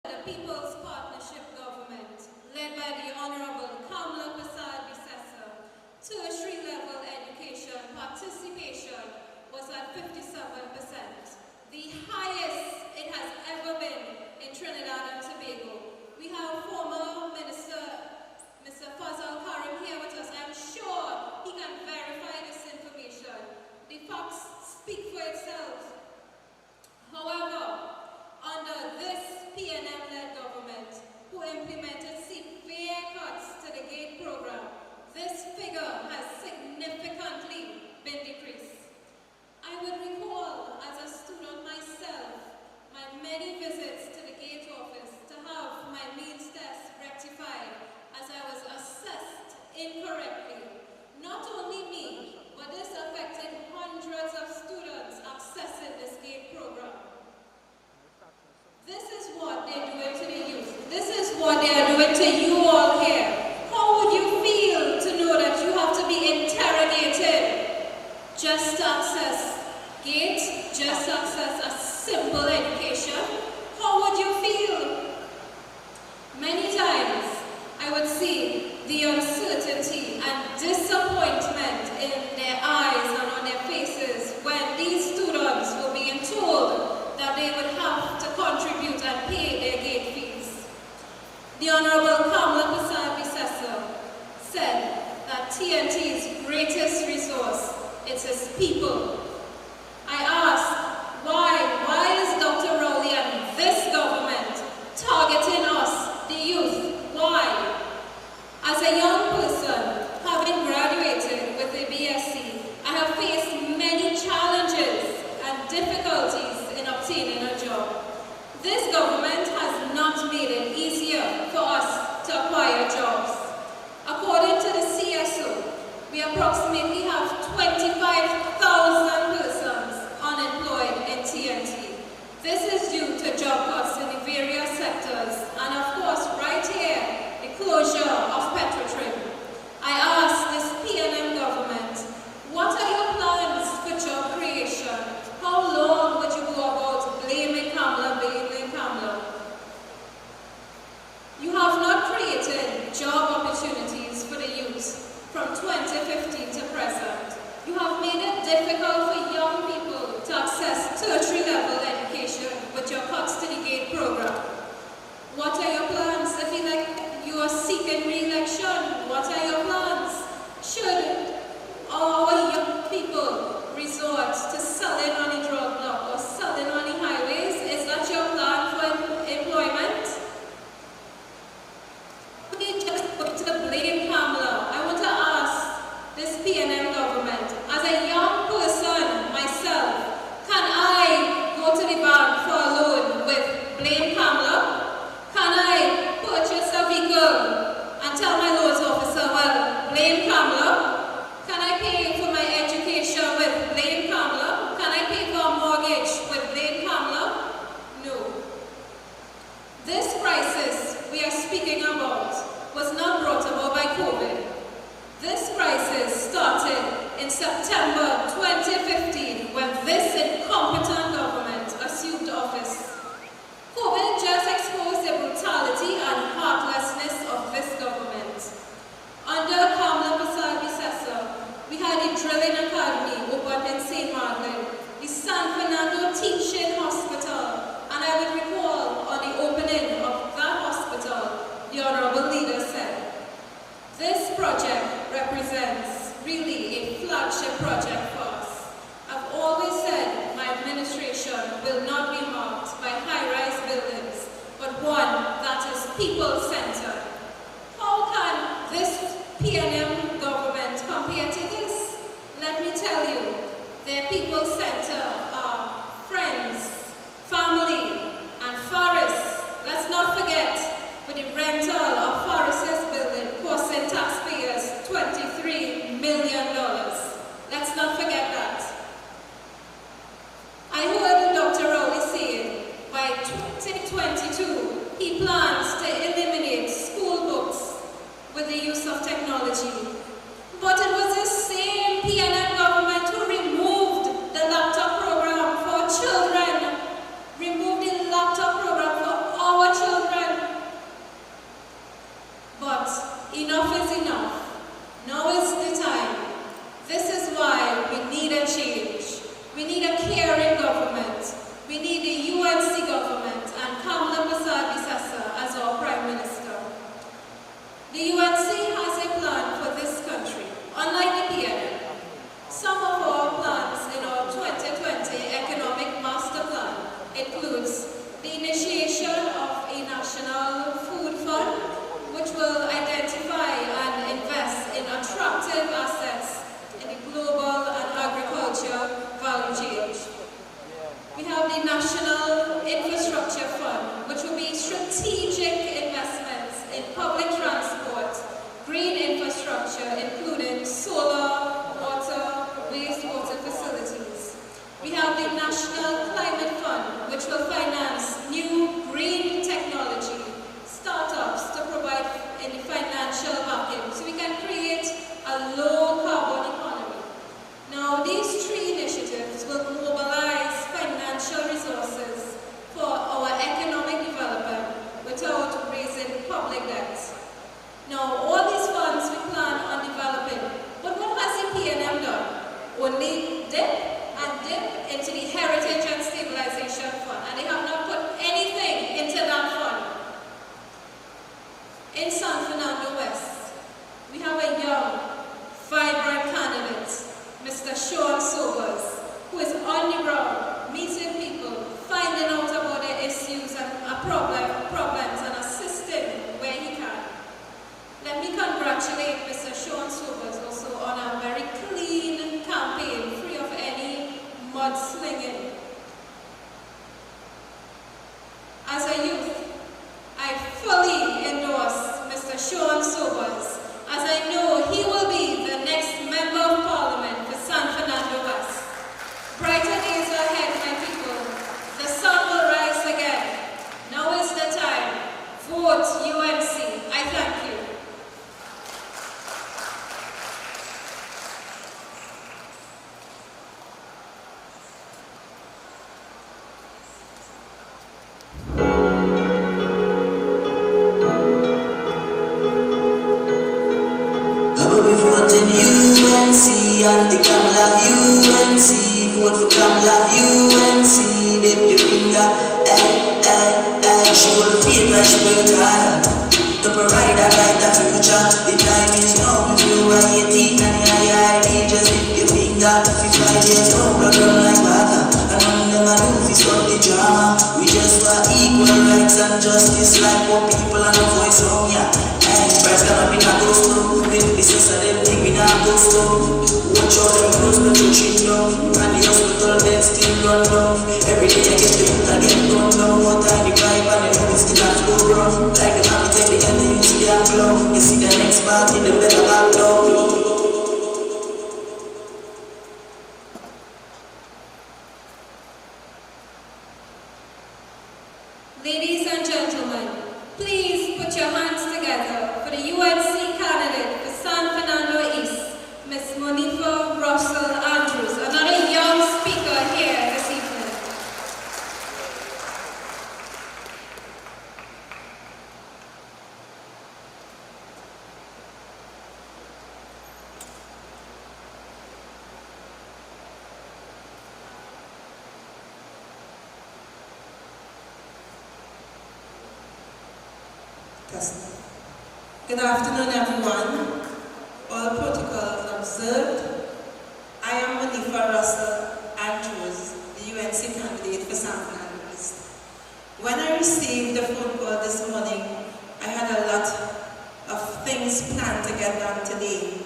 The People's Partnership Government, led by the Honorable Kamala Prasad-Bissessar, tertiary level education participation was at 57%, the highest it has ever been in Trinidad and Tobago. We have former Minister Mr. Fazal Karim here with us. I'm sure he can verify this information. The facts speak for itself. However, under this PNM-led government, who implemented severe cuts to the GATE program, this figure has significantly been decreased. I would recall, as a student myself, my many visits to the GATE office to have my means test rectified as I was assessed incorrectly. Not only me, but this affected hundreds of students accessing this GATE program. This is what they're doing to the youth. This is what they are doing to you all here. How would you feel to know that you have to be interrogated just to access GATE, just to access a simple education? How would you feel? Many times I would see the uncertainty and disappointment in their eyes and on their faces when these students were being told that they would have to contribute and pay their GATE fees. The Honorable Kamala Prasad-Bissessar said that TNT's greatest resource is its people. I ask, why is Dr. Rowley and this government targeting us, the youth? Why? As a young person, having graduated with a BSc, I have faced many challenges and difficulties in obtaining a job. This government has not made it easier for us to acquire jobs. According to the CSO, we approximately have 25,000 persons unemployed in TNT. This is due to job cuts in the various sectors and, of course, right here, the closure of Petrotrim. I ask this PNM government, what are your plans for job creation? How long would you go about blaming Kamala, blaming Kamala? You have not created job opportunities for the youth from 2015 to present. You have made it difficult for young people to access tertiary level education with your cuts to the GATE program. What are your plans? I feel like you are seeking re-election. What are your plans? Should our young people resort to selling on the drug block or selling on the highways? Is that your plan for employment? We just put to blame Kamala. I want to ask this PNM government, as a young person myself, can I go to the bank for a loan with blame Kamala? Can I purchase a vehicle and tell my loans officer, well, blame Kamala? Can I pay for my education with blame Kamala? Can I pay for a mortgage with blame Kamala? No. This crisis we are speaking about was not brought about by COVID. This crisis started in September 2015 when this incompetent government assumed office. COVID just exposed the brutality and heartlessness of this government. Under Kamala Prasad-Bissessar, we had a drilling academy opened in St. Margaret, the San Fernando Teaching Hospital, and I would recall on the opening of that hospital, the Honorable Leader said, this project represents really a flagship project for us. I've always said my administration will not be marked by high-rise buildings, but one that is people-centered. How can this PNM government compare to this? Let me tell you, their people-centered are friends, family, and forests. Let's not forget, with the rental of Forest's building costing taxpayers $23 million. Let's not forget that. I heard Dr. Rowley saying by 2022 he plans to eliminate school books with the use of technology. But it was the same PNM government who removed the laptop program for children, removed the laptop program for our children. strategic investments in public transport, green infrastructure, including solar, water, wastewater facilities. We have the National Climate Fund, which will finance new green technology, startups to provide in the financial vacuum, so we can create a low carbon economy. Now, these three initiatives will mobilize financial resources for our economic development without raising public debt. Now, all these funds we plan on developing, but what has the PNM done? Only dip into the Heritage and Stabilization Fund, and they have not put anything into that fund. In San Fernando West, we have a young, vibrant candidate, Mr. Sean Sobers, who is on the ground, meeting people, finding out about their issues and problems, and assisting where he can. Let me congratulate Mr. Sean Sobers also on a very clean campaign, free of any mudslinging. As a youth, I fully endorse Mr. Sean Sobers, as I know he will be the next Member of Parliament for San Fernando West. Brighter days ahead, my people. The sun will rise again. Now is the time. Vote UNC. I thank you. And the come love UNC, vote for come love UNC, dip your finger, she will feel like she will try to provide a brighter future. The time is now, if you are 18 and you're just dip your finger. 55 years old, blood run like water, and none of them are do fi stop the drama. We just want equal rights and justice like poor people and no voice from ya. Price gonna be not close to, with business and them thing we not close to. Watch out them close to the chin down, and the hospital bed still run down. Every day I get to it and get run down. One time the vibe and the movie still have to run. Like the man take the end they use the flow. You see the next party, the better back down. Ladies and gentlemen, please put your hands together for the UNC candidate for San Fernando East, Ms. Monifa Russell Andrews, another young speaker here this evening. Good afternoon, everyone. All protocols observed. I am Monifa Russell Andrews, the UNC candidate for San Fernando East. When I received the phone call this morning, I had a lot of things planned to get done today.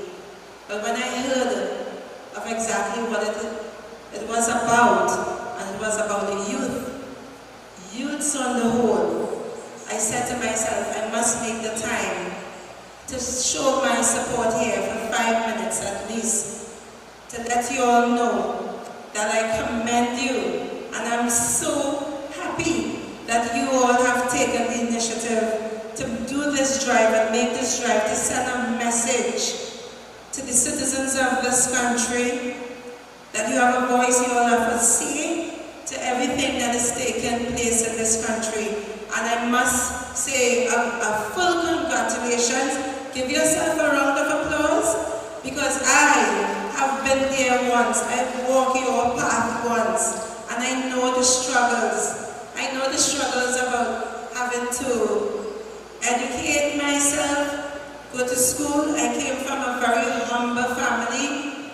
But when I heard of exactly what it was about, and it was about the youths on the whole, I said to myself, I must make the time to show my support here for 5 minutes at least, to let you all know that I commend you, and I'm so happy that you all have taken the initiative to do this drive and make this drive to send a message to the citizens of this country that you have a voice, you all have a say to everything that is taking place in this country. And I must say a full congratulations. Give yourself a round of applause, because I have been there once. I've walked your path once, and I know the struggles. I know the struggles about having to educate myself, go to school. I came from a very humble family.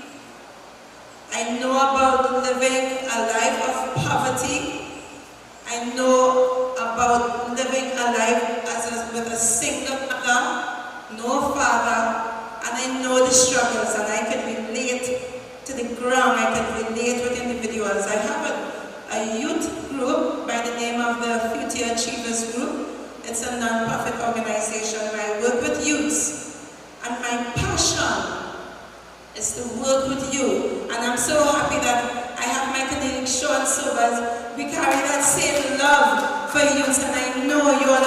I know about living a life of poverty. I know about living a life with a single mother, no father, and I know the struggles, and I can relate to the ground. I can relate with individuals. I have a youth group by the name of the Future Achievers Group It's a non-profit organization where I work with youths. And my passion is to work with you. And I'm so happy that I have my colleague Sean Sobers. We carry that same love for youths, and I know you're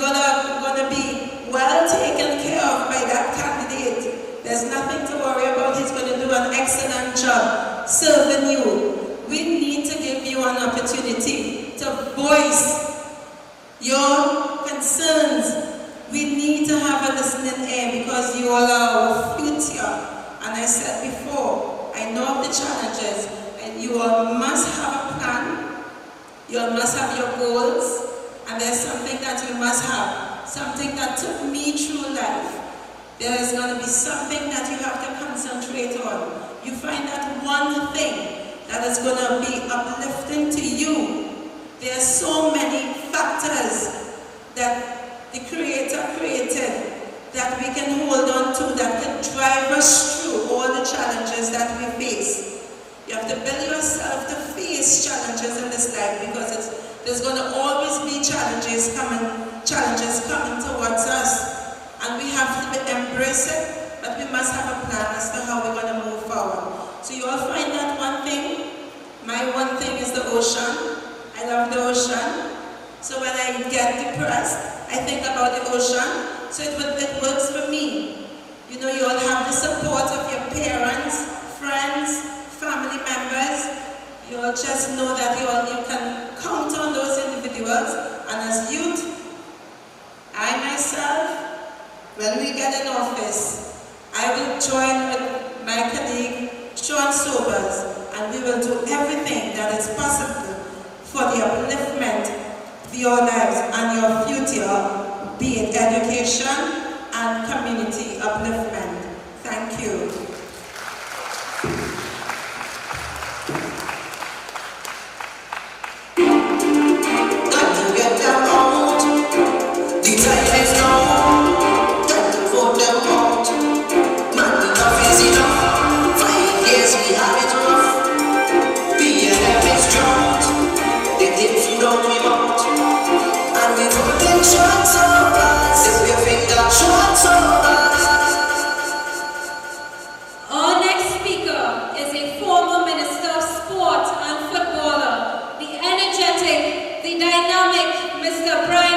going to be well taken care of by that candidate. There's nothing to worry about. He's going to do an excellent job serving you. We need to give you an opportunity to voice your concerns. We need to have a listening ear because you all are our future. And I said before, I know of the challenges, and you all must have a plan. You all must have your goals, and there's something that you must have, something that took me through life. There is going to be something that you have to concentrate on. You find that one thing that is going to be uplifting to you. There are so many factors that the Creator created that we can hold on to, that can drive us through all the challenges that we face. You have to build yourself to face challenges in this life, because there's going to always be challenges coming towards us. And we have to embrace it, but we must have a plan as to how we're going to move forward. So you all find that one thing. My one thing is the ocean. I love the ocean. So when I get depressed, I think about the ocean. So it works for me. You know, you all have the support of your parents, friends, family members. You all just know that you can count on those individuals. And as youth, I myself, when we get in office, I will join with my colleague, Sean Sobers, and we will do everything that is possible for the upliftment of your lives and your future, be it education and community upliftment. Thank you. Our next speaker is a former Minister of Sport and Footballer, the energetic, the dynamic Mr. Brian